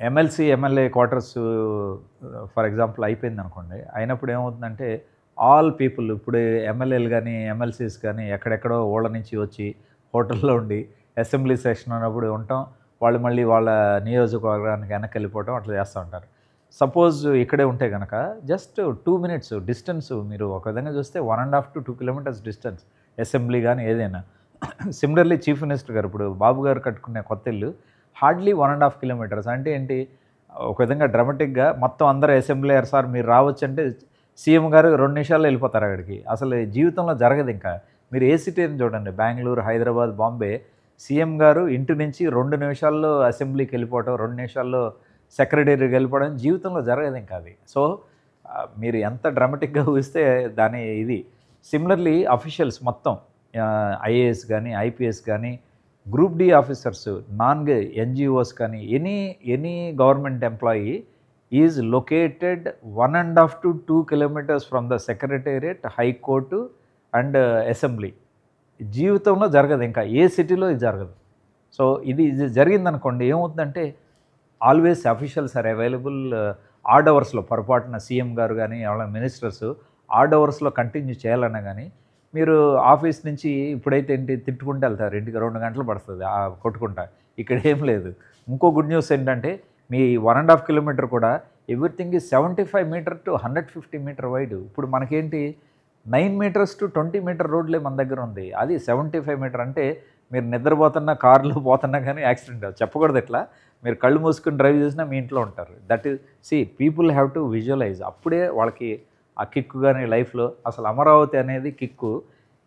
MLC, MLA quarters for example అయిపోయిందనుకోండి. అయినప్పుడు ఏమవుతుందంటే, ఆల్ పీపుల్ ఇప్పుడు ఎమ్మెల్యేలు గానీ, ఎమ్మెల్సీస్ గానీ ఎక్కడెక్కడో ఊళ్ళ నుంచి వచ్చి హోటల్‌లో ఉండి అసెంబ్లీ సెషన్ అన్నప్పుడు ఉండటం. వాళ్ళు మళ్ళీ వాళ్ళ నియోజకవర్గానికి వెనక్కెళ్ళిపోవటం అట్లా చేస్తా ఉంటారు. సపోజ్ ఇక్కడే ఉంటే గనక జస్ట్ 2 మినిట్స్ డిస్టెన్స్ మీరు ఒక విధంగా చూస్తే 1½ to 2 కిలోమీటర్స్ డిస్టెన్స్ అసెంబ్లీ గానీ ఏదైనా. సిమిలర్‌లీ చీఫ్ మినిస్టర్ గారు ఇప్పుడు బాబు గారు కట్టుకునే కొత్త ఇల్లు హార్డ్‌లీ 1½ కిలోమీటర్స్. అంటే ఏంటి? ఒక విధంగా డ్రామాటిక్‌గా మొత్తం అందరూ అసెంబ్లీయర్ సార్ మీరు రావచ్చంటే సీఎం గారు 2 నిమిషాల్లో ఎళ్ళిపోతారు అక్కడికి. అసలు జీవితంలో జరగదింకా. మీరు ఏ సిటీ అని చూడండి బెంగుళూరు, హైదరాబాద్, బాంబే సీఎం గారు ఇంటి నుంచి 2 నిమిషాల్లో అసెంబ్లీకి వెళ్ళిపోవటం, 2 నిమిషాల్లో సెక్రటేరియట్‌కి వెళ్ళిపోవడం జీవితంలో జరగదింక అది. సో, మీరు ఎంత డ్రామాటిక్‌గా ఊహిస్తే దాని ఇది. సిమిలర్‌లీ అఫీషియల్స్ మొత్తం ఐఏఎస్ గానీ, ఐపీఎస్ గానీ, గ్రూప్ డి ఆఫీసర్స్, ఎన్‌జీఓస్ కానీ any government employee is located 1½ to 2 kilometres from the secretariat, high court and assembly. జీవితంలో జరగదు ఇంకా. ఏ సిటీలో ఇది జరగదు. సో, ఇది జరిగిందనుకోండి ఏమవుతుందంటే always officials are available odd అవర్స్‌లో పొరపాటున సీఎం గారు గానీ, ఎవరైనా మినిస్టర్స్ ఆడ్ అవర్స్‌లో కంటిన్యూ చేయాలన్నా గానీ, మీరు ఆఫీస్ నుంచి ఇప్పుడైతే ఏంటి తిట్టుకుంటూ వెళ్తారు. ఇంటికి 2 గంటలు పడుతుంది కొట్టుకుంటా. ఇక్కడ ఏం లేదు. ఇంకో గుడ్ న్యూస్ ఏంటంటే మీ 1½ కిలోమీటర్ కూడా everything is 75 metre to 150 metre wide. ఇప్పుడు మనకేంటి 9 మీటర్స్ టు 20 మీటర్ రోడ్లే మన దగ్గర ఉంది. అది 75 మీటర్ అంటే మీరు నిద్రపోతున్నా, కార్‌లో పోతున్నా కానీ యాక్సిడెంట్ చెప్పకూడదు ఇట్లా. మీరు కళ్ళు మూసుకొని డ్రైవ్ చేసినా మీ ఇంట్లో ఉంటారు. That is people have to visualise. అప్పుడే వాళ్ళకి ఆ కిక్కు గానీ లైఫ్‌లో అసలు అమరావతి అనేది కిక్కు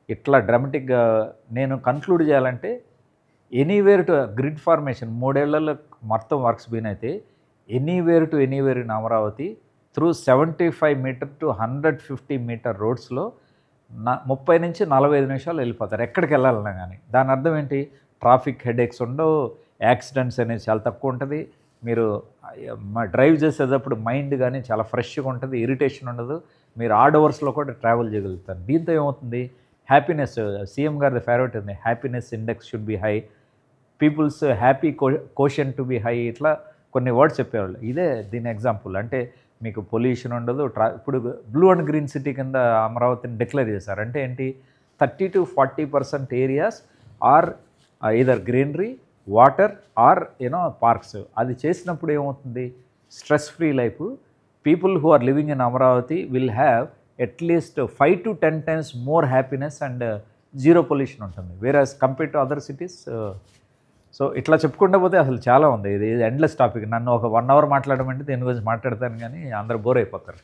ఇట్లా డ్రామాటిక్‌గా నేను కన్క్లూడ్ చేయాలంటే ఎనీవేర్ టు గ్రిడ్ ఫార్మేషన్ 3 ఏళ్లలో మొత్తం వర్క్స్ బిగిన్ అయితే anywhere to anywhere in Amaravati through 75 metre to 150 meter రోడ్స్‌లో 30 నుంచి 45 నిమిషాల్లో వెళ్ళిపోతారు. ఎక్కడికి వెళ్ళాలన్నా గానీ. దాని అర్థం ఏంటి? ట్రాఫిక్ హెడేక్స్ ఉండవు. యాక్సిడెంట్స్ అనేది చాలా తక్కువ ఉంటది. మీరు డ్రైవ్ చేసేటప్పుడు మైండ్ గానీ చాలా ఫ్రెష్‌గా ఉంటది. ఇరిటేషన్ ఉండదు. మీరు ఆడ్ అవర్స్‌లో కూడా ట్రావెల్ చేయగలుగుతారు. దీంతో ఏమవుతుంది? హ్యాపీనెస్ సీఎం గారిది ఫేవరెట్ ఉంది. Happiness index should be high. People's happy quotient to be high. ఇట్లా కొన్ని వర్డ్స్ చెప్పేవాళ్ళు. ఇదే దీని ఎగ్జాంపుల్. అంటే మీకు పొల్యూషన్ ఉండదు. ఇప్పుడు బ్లూ అండ్ గ్రీన్ సిటీ కింద అమరావతిని డిక్లేర్ చేశారు. అంటే ఏంటి? 30 to 40% areas are either greenery, water or parks. అది చేసినప్పుడు ఏమవుతుంది? Stress free life. People who are living in Amaravati will have at least 5 to 10 times more happiness and zero pollution ఉంటుంది. Whereas compare to other cities. So, ఇట్లా చెప్పుకుంటూ పోతే అసలు చాలా ఉంది. ఇది ఎండ్లెస్ టాపిక్. నన్ను ఒక 1 అవర్ మాట్లాడమంటే దీని గురించి మాట్లాడతాను కానీ అందరూ బోర్ అయిపోతారు.